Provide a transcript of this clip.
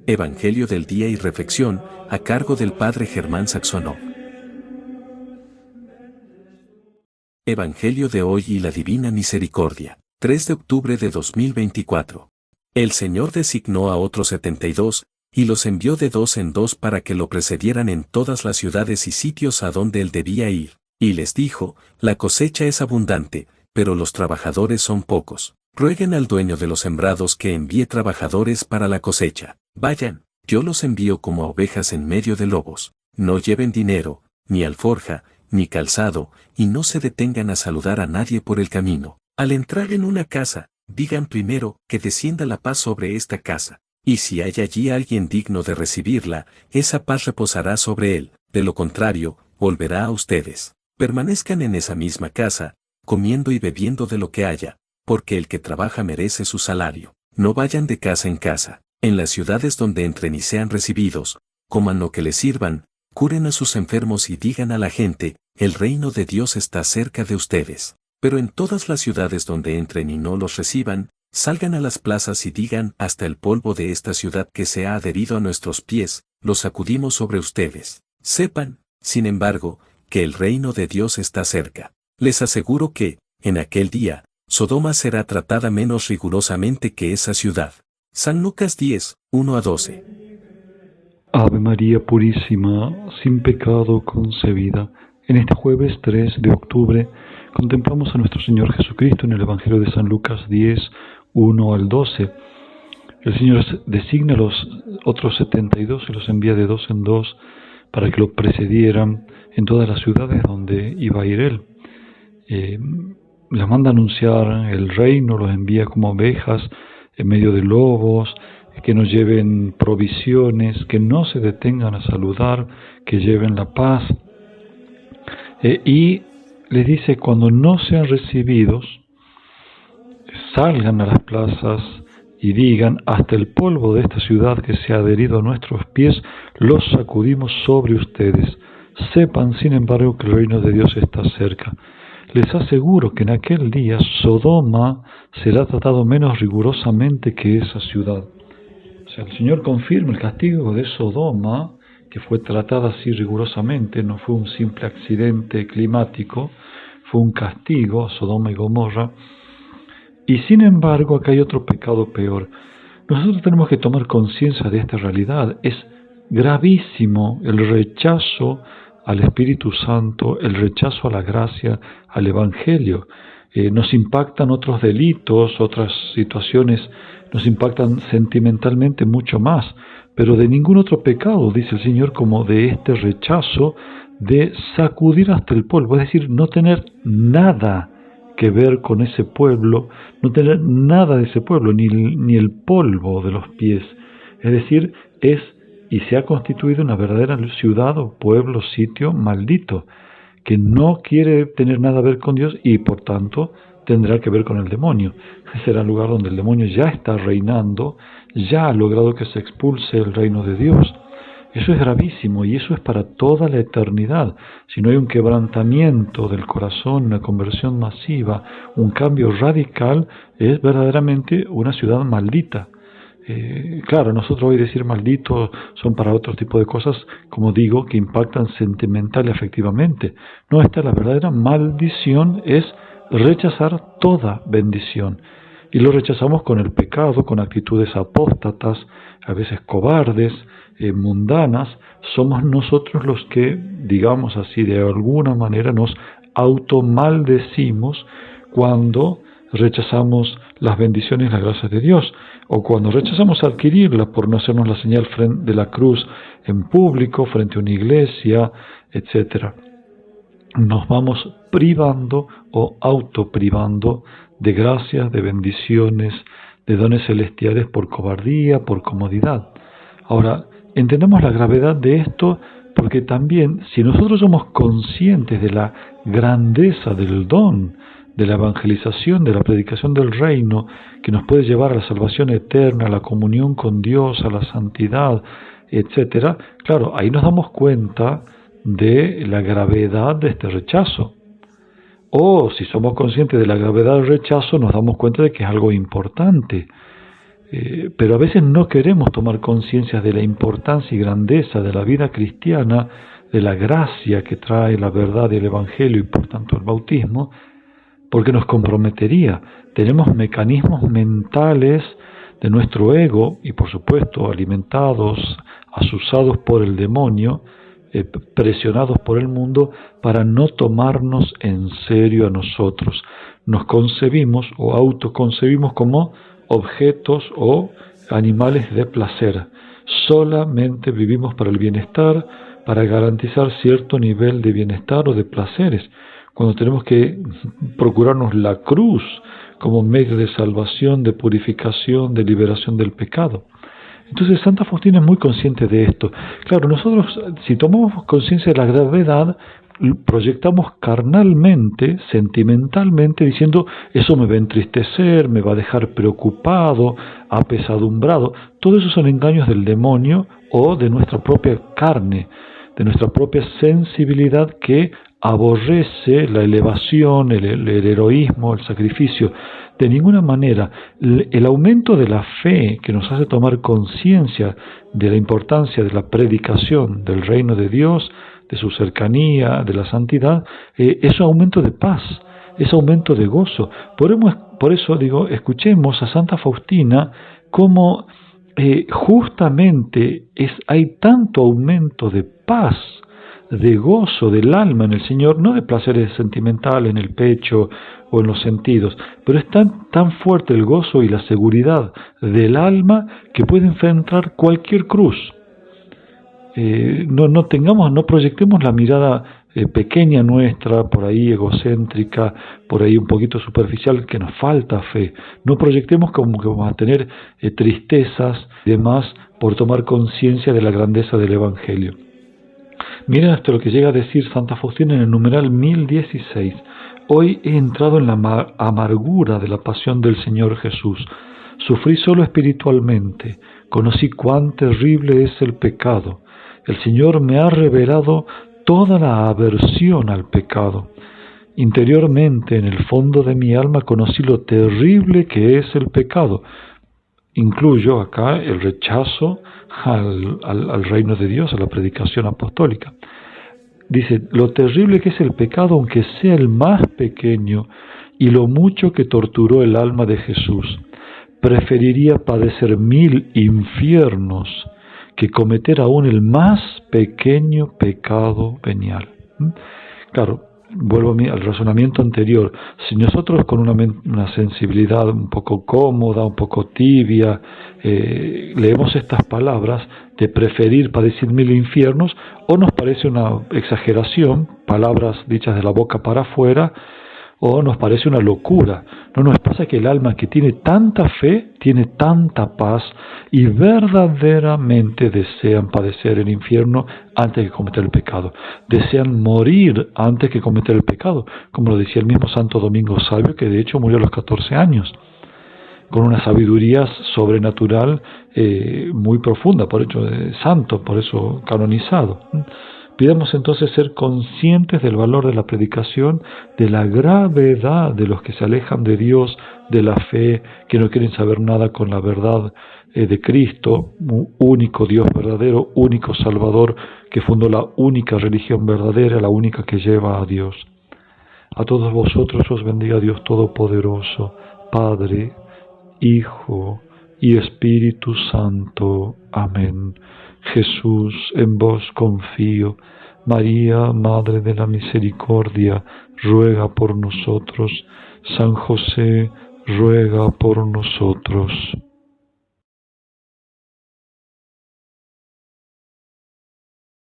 Evangelio del Día y Reflexión, a cargo del Padre Germán Saxonov. Evangelio de hoy y la Divina Misericordia, 3 de octubre de 2024. El Señor designó a otros 72, y los envió de dos en dos para que lo precedieran en todas las ciudades y sitios a donde él debía ir. Y les dijo: la cosecha es abundante, pero los trabajadores son pocos. Rueguen al dueño de los sembrados que envíe trabajadores para la cosecha. Vayan, yo los envío como ovejas en medio de lobos. No lleven dinero, ni alforja, ni calzado, y no se detengan a saludar a nadie por el camino. Al entrar en una casa, digan primero que descienda la paz sobre esta casa. Y si hay allí alguien digno de recibirla, esa paz reposará sobre él. De lo contrario, volverá a ustedes. Permanezcan en esa misma casa, comiendo y bebiendo de lo que haya, porque el que trabaja merece su salario. No vayan de casa en casa. En las ciudades donde entren y sean recibidos, coman lo que les sirvan, curen a sus enfermos y digan a la gente: el reino de Dios está cerca de ustedes. Pero en todas las ciudades donde entren y no los reciban, salgan a las plazas y digan: hasta el polvo de esta ciudad que se ha adherido a nuestros pies, lo sacudimos sobre ustedes. Sepan, sin embargo, que el reino de Dios está cerca. Les aseguro que, en aquel día, Sodoma será tratada menos rigurosamente que esa ciudad. San Lucas 10, 1-12. Ave María Purísima, sin pecado concebida. En este jueves 3 de octubre contemplamos a nuestro Señor Jesucristo en el Evangelio de San Lucas 10, 1-12. El Señor designa a los otros 72 y los envía de dos en dos para que lo precedieran en todas las ciudades donde iba a ir Él. Les manda anunciar el reino, los envía como ovejas en medio de lobos, que nos lleven provisiones, que no se detengan a saludar, que lleven la paz. Y les dice: cuando no sean recibidos, salgan a las plazas y digan: hasta el polvo de esta ciudad que se ha adherido a nuestros pies, los sacudimos sobre ustedes. Sepan, sin embargo, que el reino de Dios está cerca. Les aseguro que en aquel día Sodoma será tratado menos rigurosamente que esa ciudad. O sea, el Señor confirma el castigo de Sodoma, que fue tratada así rigurosamente, no fue un simple accidente climático, fue un castigo, Sodoma y Gomorra. Y sin embargo, acá hay otro pecado peor. Nosotros tenemos que tomar conciencia de esta realidad. Es gravísimo el rechazo al Espíritu Santo, el rechazo a la gracia, al Evangelio. Nos impactan otros delitos, otras situaciones, nos impactan sentimentalmente mucho más, pero de ningún otro pecado, dice el Señor, como de este rechazo de sacudir hasta el polvo, es decir, no tener nada que ver con ese pueblo, no tener nada de ese pueblo, ni el polvo de los pies. Es decir, y se ha constituido una verdadera ciudad o pueblo, sitio maldito, que no quiere tener nada que ver con Dios y por tanto tendrá que ver con el demonio. Será el lugar donde el demonio ya está reinando, ya ha logrado que se expulse el reino de Dios. Eso es gravísimo y eso es para toda la eternidad. Si no hay un quebrantamiento del corazón, una conversión masiva, un cambio radical, es verdaderamente una ciudad maldita. Claro, nosotros hoy decir maldito son para otro tipo de cosas, como digo, que impactan sentimental y afectivamente. No, la verdadera maldición es rechazar toda bendición. Y lo rechazamos con el pecado, con actitudes apóstatas, a veces cobardes, mundanas. Somos nosotros los que, digamos así, de alguna manera nos automaldecimos cuando rechazamos las bendiciones y las gracias de Dios, o cuando rechazamos adquirirlas por no hacernos la señal de la cruz en público, frente a una iglesia, etc. Nos vamos privando o autoprivando de gracias, de bendiciones, de dones celestiales por cobardía, por comodidad. Ahora, entendemos la gravedad de esto porque también, si nosotros somos conscientes de la grandeza del don, de la evangelización, de la predicación del reino, que nos puede llevar a la salvación eterna, a la comunión con Dios, a la santidad, etc. Claro, ahí nos damos cuenta de la gravedad de este rechazo. O si somos conscientes de la gravedad del rechazo, nos damos cuenta de que es algo importante. Pero a veces no queremos tomar conciencia de la importancia y grandeza de la vida cristiana, de la gracia que trae la verdad y el Evangelio y por tanto el bautismo, porque nos comprometería. Tenemos mecanismos mentales de nuestro ego y por supuesto alimentados, asusados por el demonio, presionados por el mundo para no tomarnos en serio a nosotros. Nos concebimos o autoconcebimos como objetos o animales de placer. Solamente vivimos para el bienestar, para garantizar cierto nivel de bienestar o de placeres, cuando tenemos que procurarnos la cruz como medio de salvación, de purificación, de liberación del pecado. Entonces Santa Faustina es muy consciente de esto. Claro, nosotros si tomamos conciencia de la gravedad, proyectamos carnalmente, sentimentalmente, diciendo eso me va a entristecer, me va a dejar preocupado, apesadumbrado. Todo eso son engaños del demonio o de nuestra propia carne, de nuestra propia sensibilidad que aborrece la elevación, el heroísmo, el sacrificio. De ninguna manera. El aumento de la fe que nos hace tomar conciencia de la importancia de la predicación del reino de Dios, de su cercanía, de la santidad, es aumento de paz, es aumento de gozo. Por eso digo, escuchemos a Santa Faustina cómo justamente hay tanto aumento de paz, de gozo del alma en el Señor, no de placeres sentimentales en el pecho o en los sentidos, pero es tan fuerte el gozo y la seguridad del alma que puede enfrentar cualquier cruz. No proyectemos la mirada pequeña nuestra, por ahí egocéntrica, por ahí un poquito superficial, que nos falta fe. No proyectemos como que vamos a tener tristezas y demás por tomar conciencia de la grandeza del Evangelio. Miren hasta lo que llega a decir Santa Faustina en el numeral 1016. Hoy he entrado en la amargura de la pasión del Señor Jesús. Sufrí solo espiritualmente. Conocí cuán terrible es el pecado. El Señor me ha revelado toda la aversión al pecado. Interiormente, en el fondo de mi alma, conocí lo terrible que es el pecado. Incluyo acá el rechazo al reino de Dios, a la predicación apostólica. Dice, lo terrible que es el pecado, aunque sea el más pequeño, y lo mucho que torturó el alma de Jesús. Preferiría padecer 1000 infiernos que cometer aún el más pequeño pecado venial. Claro, vuelvo al razonamiento anterior. Si nosotros con una sensibilidad un poco cómoda, un poco tibia, leemos estas palabras de preferir padecer 1000 infiernos, o nos parece una exageración, palabras dichas de la boca para afuera, o nos parece una locura. No nos pasa que el alma que tiene tanta fe, tiene tanta paz y verdaderamente desean padecer el infierno antes que cometer el pecado. Desean morir antes que cometer el pecado, como lo decía el mismo Santo Domingo Sabio, que de hecho murió a los 14 años, con una sabiduría sobrenatural muy profunda, por hecho de santo, por eso canonizado. Pidamos entonces ser conscientes del valor de la predicación, de la gravedad de los que se alejan de Dios, de la fe, que no quieren saber nada con la verdad de Cristo, único Dios verdadero, único Salvador, que fundó la única religión verdadera, la única que lleva a Dios. A todos vosotros os bendiga Dios Todopoderoso, Padre, Hijo y Espíritu Santo. Amén. Jesús, en vos confío. María, Madre de la Misericordia, ruega por nosotros. San José, ruega por nosotros.